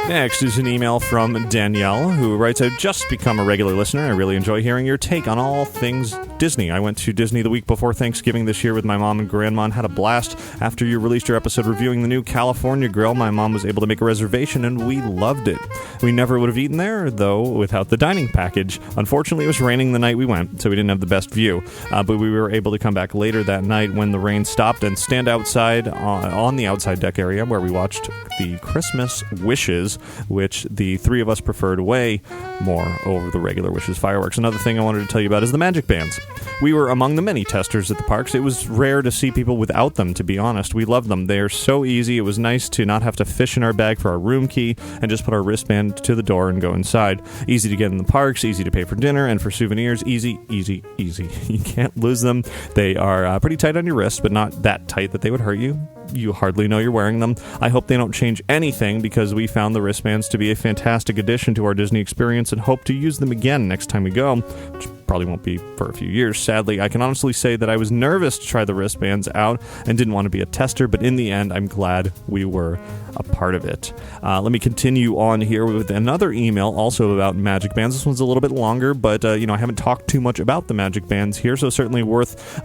Next is an email from Danielle, who writes, I've just become a regular listener. I really enjoy hearing your take on all things Disney. I went to Disney the week before Thanksgiving this year with my mom and grandma and had a blast. After you released your episode reviewing the new California Grill, my mom was able to make a reservation and we loved it. We never would have eaten there, though, without the dining package. Unfortunately, it was raining the night we went, so we didn't have the best view. But we were able to come back later that night when the rain stopped and stand outside on the outside deck area where we watched the Christmas Wishes, which the three of us preferred way more over the regular Wishes fireworks. Another thing I wanted to tell you about is the Magic Bands. We were among the many testers at the parks. It was rare to see people without them, to be honest. We loved them. They are so easy. It was nice to not have to fish in our bag for our room key and just put our wristband to the door and go inside. Easy to get in the parks, easy to pay for dinner, and for souvenirs, easy, easy, easy. You can't lose them. They are pretty tight on your wrist, but not that tight that they would hurt you. You hardly know you're wearing them. I hope they don't change anything because we found the wristbands to be a fantastic addition to our Disney experience and hope to use them again next time we go, which probably won't be for a few years. Sadly, I can honestly say that I was nervous to try the wristbands out and didn't want to be a tester, but in the end, I'm glad we were a part of it. Let me continue on here with another email also about Magic Bands. This one's a little bit longer, but I haven't talked too much about the Magic Bands here, so certainly worth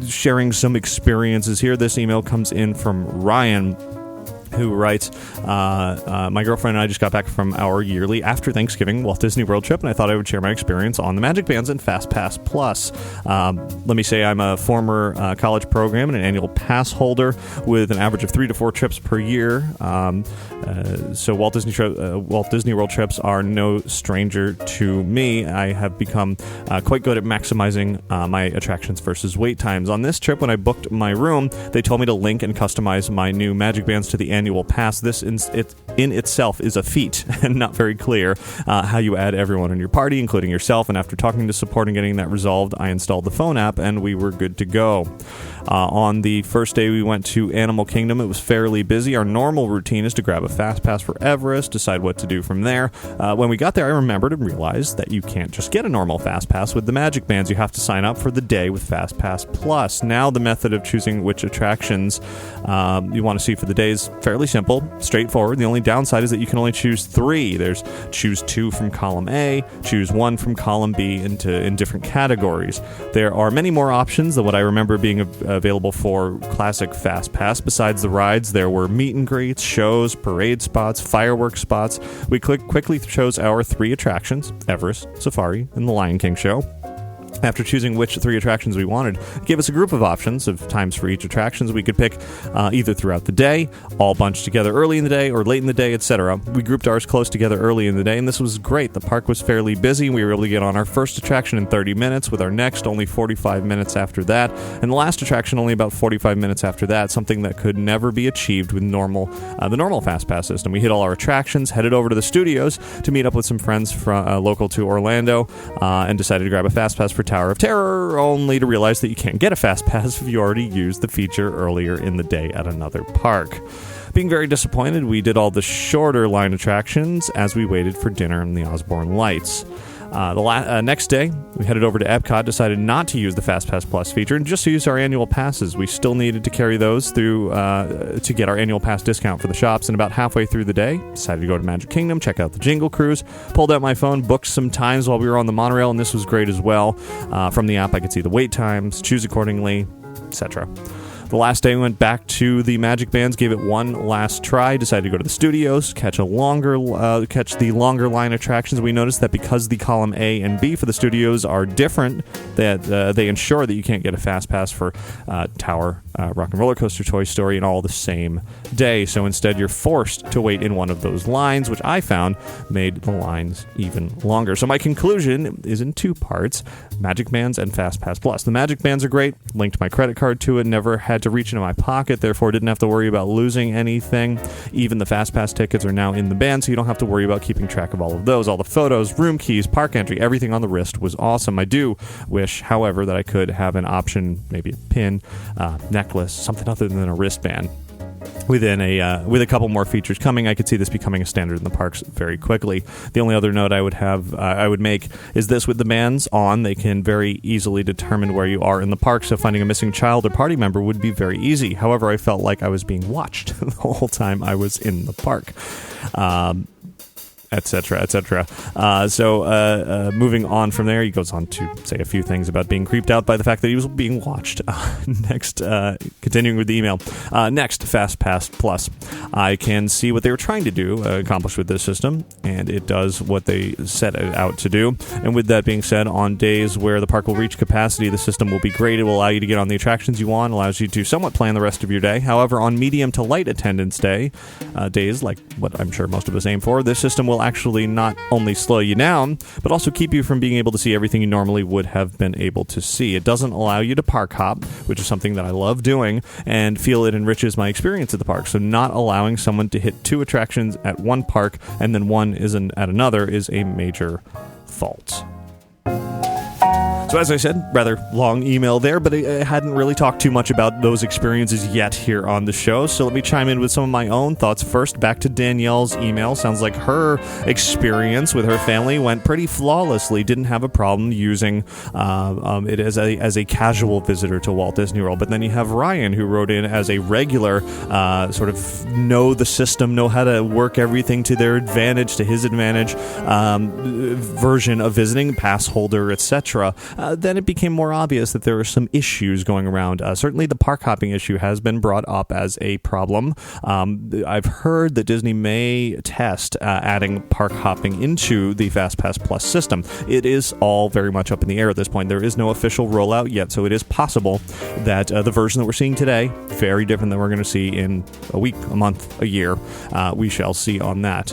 sharing some experiences here. This email comes in from Ryan, who writes, my girlfriend and I just got back from our yearly after Thanksgiving Walt Disney World trip, and I thought I would share my experience on the Magic Bands and FastPass Plus. Let me say I'm a former college program and an annual pass holder with an average of 3 to 4 trips per year. So Walt Disney World trips are no stranger to me. I have become quite good at maximizing my attractions versus wait times. On this trip, when I booked my room, they told me to link and customize my new Magic Bands to the annual pass. This in itself is a feat and not very clear how you add everyone in your party, including yourself, and after talking to support and getting that resolved, I installed the phone app and we were good to go. On the first day we went to Animal Kingdom, it was fairly busy. Our normal routine is to grab a fast pass for Everest, decide what to do from there. When we got there, I remembered and realized that you can't just get a normal fast pass with the Magic Bands. You have to sign up for the day with Fast Pass Plus. Now the method of choosing which attractions you want to see for the day is fairly simple, straightforward. The only downside is that you can only choose 3. There's choose 2 from column A, choose 1 from column B in different categories. There are many more options than what I remember being available for classic Fast Pass. Besides the rides, there were meet and greets, shows, parade spots, fireworks spots. We quickly chose our 3 attractions: Everest, Safari, and the Lion King show. After choosing which 3 attractions we wanted, it gave us a group of options of times for each attractions. We could pick either throughout the day, all bunched together early in the day, or late in the day, etc. We grouped ours close together early in the day, and this was great. The park was fairly busy. We were able to get on our first attraction in 30 minutes, with our next only 45 minutes after that, and the last attraction only about 45 minutes after that, something that could never be achieved with the normal Fast Pass system. We hit all our attractions, headed over to the studios to meet up with some friends from local to Orlando, and decided to grab a Fast Pass for Tower of Terror, only to realize that you can't get a Fast Pass if you already used the feature earlier in the day at another park. Being very disappointed, we did all the shorter line attractions as we waited for dinner and the Osborne Lights. The next day, we headed over to Epcot, decided not to use the FastPass Plus feature and just use our annual passes. We still needed to carry those through to get our annual pass discount for the shops, and about halfway through the day, decided to go to Magic Kingdom, check out the Jingle Cruise, pulled out my phone, booked some times while we were on the monorail, and this was great as well. From the app, I could see the wait times, choose accordingly, etc. The last day we went back to the Magic Bands, gave it one last try, decided to go to the studios, catch the longer line attractions. We noticed that because the column A and B for the studios are different, that they ensure that you can't get a fast pass for Tower, Rock and Roller Coaster, Toy Story, and all the same day. So instead, you're forced to wait in one of those lines, which I found made the lines even longer. So my conclusion is in 2 parts: Magic Bands and Fast Pass Plus. The Magic Bands are great. Linked my credit card to it. Never had to reach into my pocket, therefore didn't have to worry about losing anything. Even the Fast Pass tickets are now in the band, so you don't have to worry about keeping track of all of those. All the photos, room keys, park entry, everything on the wrist was awesome. I do wish, however, that I could have an option, maybe a pin, necklace, something other than a wristband. With a couple more features coming, I could see this becoming a standard in the parks very quickly. The only other note I would make is this: with the bands on, they can very easily determine where you are in the park, so finding a missing child or party member would be very easy. However, I felt like I was being watched the whole time I was in the park. Etc., etc. So moving on from there, he goes on to say a few things about being creeped out by the fact that he was being watched. Next, continuing with the email. Next, Fast Pass Plus. I can see what they were trying to do, accomplish with this system, and it does what they set it out to do. And with that being said, on days where the park will reach capacity, the system will be great. It will allow you to get on the attractions you want, allows you to somewhat plan the rest of your day. However, on medium to light attendance days, like what I'm sure most of us aim for, this system will actually not only slow you down, but also keep you from being able to see everything you normally would have been able to see. It doesn't allow you to park hop, which is something that I love doing, and feel it enriches my experience at the park. So not allowing someone to hit 2 attractions at one park and then one isn't at another is a major fault. So as I said, rather long email there, but I hadn't really talked too much about those experiences yet here on the show, so let me chime in with some of my own thoughts first. Back to Danielle's email. Sounds like her experience with her family went pretty flawlessly. Didn't have a problem using it as a casual visitor to Walt Disney World. But then you have Ryan, who wrote in as a regular, sort of know the system, know how to work everything to their advantage, to his advantage, version of visiting, pass holder, etc. Then it became more obvious that there were some issues going around. Certainly the park hopping issue has been brought up as a problem. I've heard that Disney may test adding park hopping into the FastPass Plus system. It is all very much up in the air at this point. There is no official rollout yet, so it is possible that the version that we're seeing today, very different than we're going to see in a week, a month, a year. We shall see on that.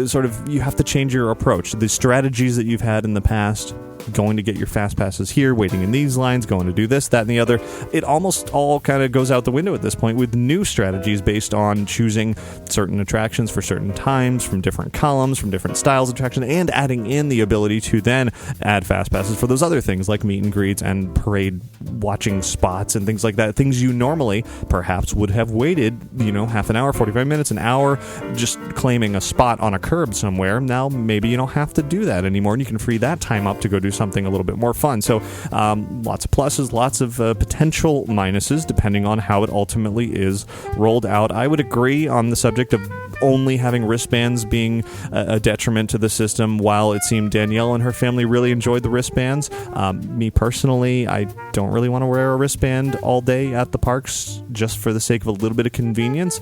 Sort of you have to change your approach. The strategies that you've had in the past, going to get your fast passes here, waiting in these lines, going to do this, that, and the other. It almost all kind of goes out the window at this point with new strategies based on choosing certain attractions for certain times, from different columns, from different styles of attraction, and adding in the ability to then add fast passes for those other things like meet and greets and parade watching spots and things like that. Things you normally perhaps would have waited, half an hour, 45 minutes, an hour, just claiming a spot on a curb somewhere. Now maybe you don't have to do that anymore, and you can free that time up to go do something a little bit more fun. So lots of pluses, lots of potential minuses, depending on how it ultimately is rolled out. I would agree on the subject of only having wristbands being a detriment to the system. While it seemed Danielle and her family really enjoyed the wristbands, me personally, I don't really want to wear a wristband all day at the parks just for the sake of a little bit of convenience.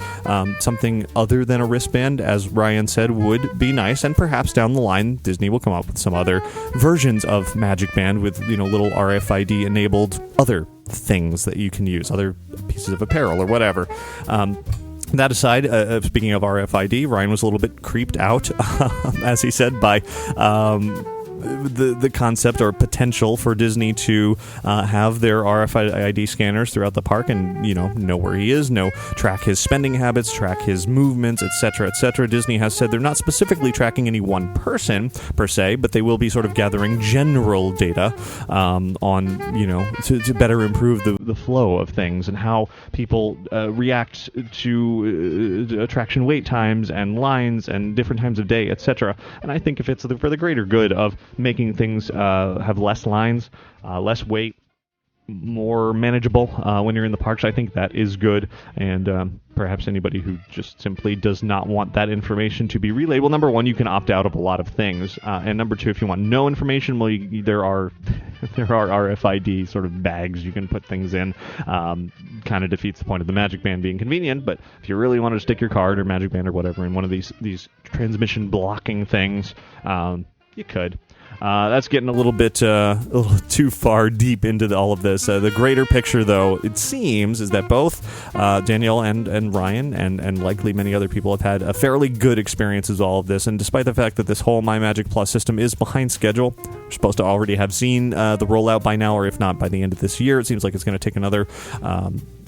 Something other than a wristband, as Ryan said, would be nice, and perhaps down the line Disney will come up with some other versions of Magic Band with little RFID enabled other things that you can use, other pieces of apparel or whatever. That aside, speaking of RFID, Ryan was a little bit creeped out, as he said, by the concept or potential for Disney to have their RFID scanners throughout the park and, know where he is, track his spending habits, track his movements, etc., etc. Disney has said they're not specifically tracking any one person, per se, but they will be sort of gathering general data to better improve the flow of things and how people react to attraction wait times and lines and different times of day, etc. And I think if it's for the greater good of making things have less lines, less wait, more manageable when you're in the parks, I think that is good. And perhaps anybody who just simply does not want that information to be relayed, well, number one, you can opt out of a lot of things, and number two, if you want no information, well, there are RFID sort of bags you can put things in. Kind of defeats the point of the Magic Band being convenient, but if you really wanted to stick your card or Magic Band or whatever in one of these transmission blocking things, you could. That's getting a little too far deep into all of this. The greater picture, though, it seems, is that both Danielle and Ryan and likely many other people have had a fairly good experiences with all of this. And despite the fact that this whole My Magic Plus system is behind schedule, we're supposed to already have seen the rollout by now, or if not by the end of this year. It seems like it's going to take another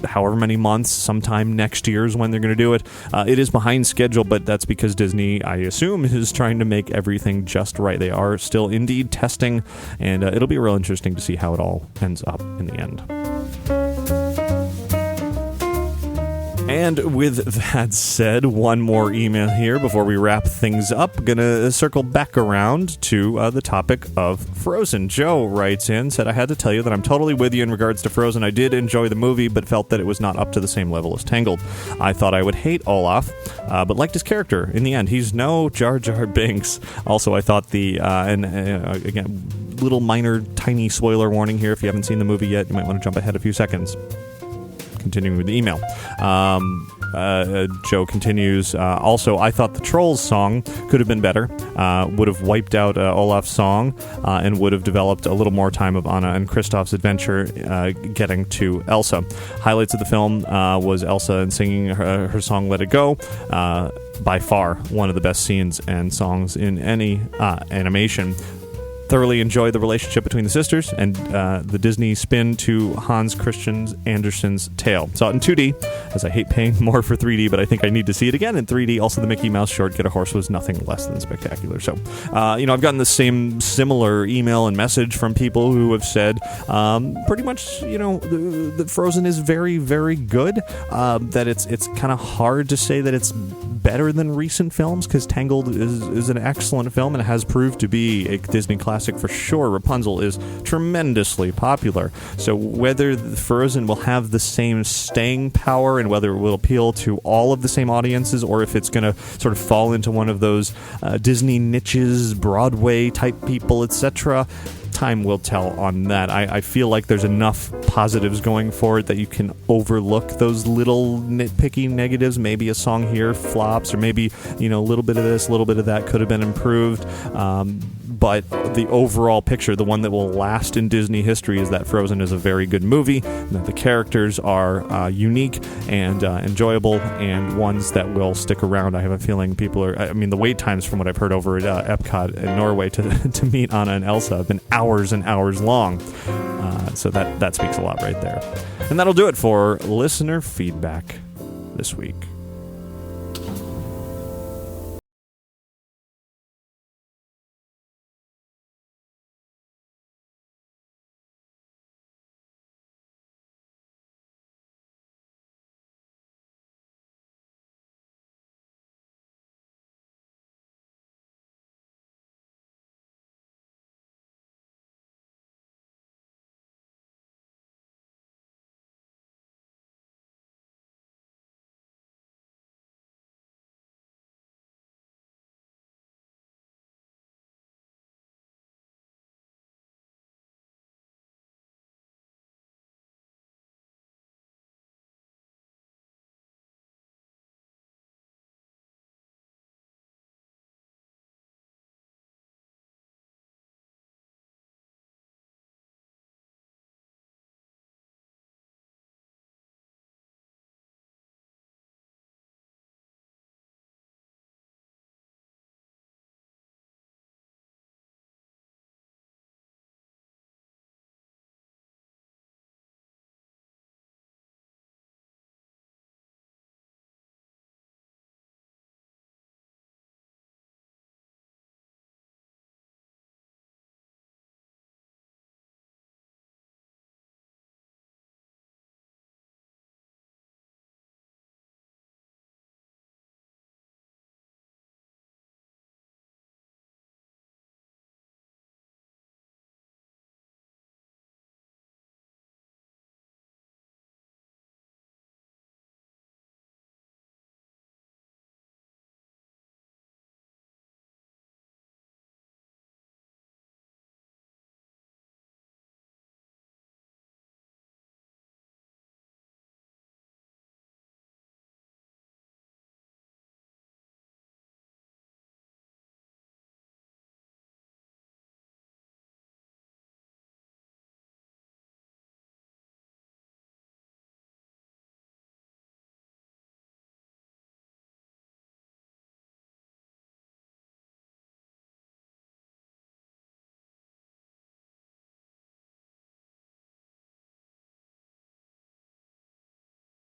however many months, sometime next year is when they're going to do it. It is behind schedule, but that's because Disney, I assume, is trying to make everything just right. They are still indeed testing, and it'll be real interesting to see how it all ends up in the end. And with that said, one more email here before we wrap things up. Gonna circle back around to the topic of Frozen. Joe writes in, said, I had to tell you that I'm totally with you in regards to Frozen. I did enjoy the movie, but felt that it was not up to the same level as Tangled. I thought I would hate Olaf, but liked his character. In the end, he's no Jar Jar Binks. Also, I thought again, little minor, tiny spoiler warning here. If you haven't seen the movie yet, you might want to jump ahead a few seconds. Continuing with the email. Joe continues, also, I thought the Trolls song could have been better, would have wiped out Olaf's song, and would have developed a little more time of Anna and Kristoff's adventure getting to Elsa. Highlights of the film was Elsa and singing her song Let It Go, by far one of the best scenes and songs in any animation. Thoroughly enjoyed the relationship between the sisters and the Disney spin to Hans Christian Andersen's tale. Saw it in 2D, as I hate paying more for 3D, but I think I need to see it again in 3D. Also, the Mickey Mouse short, Get a Horse, was nothing less than spectacular. So, I've gotten the same similar email and message from people who have said pretty much, the Frozen is very, very good. That it's kind of hard to say that it's better than recent films, because Tangled is an excellent film and has proved to be a Disney classic for sure. Rapunzel is tremendously popular. So whether Frozen will have the same staying power and whether it will appeal to all of the same audiences, or if it's going to sort of fall into one of those Disney niches, Broadway type people, etc., time will tell on that. I feel like there's enough positives going for it that you can overlook those little nitpicky negatives. Maybe a song here flops, or maybe, a little bit of this, a little bit of that could have been improved. But the overall picture, the one that will last in Disney history, is that Frozen is a very good movie, that the characters are unique and enjoyable, and ones that will stick around. I have a feeling the wait times from what I've heard over at Epcot in Norway to meet Anna and Elsa have been hours and hours long. So that speaks a lot right there. And that'll do it for listener feedback this week.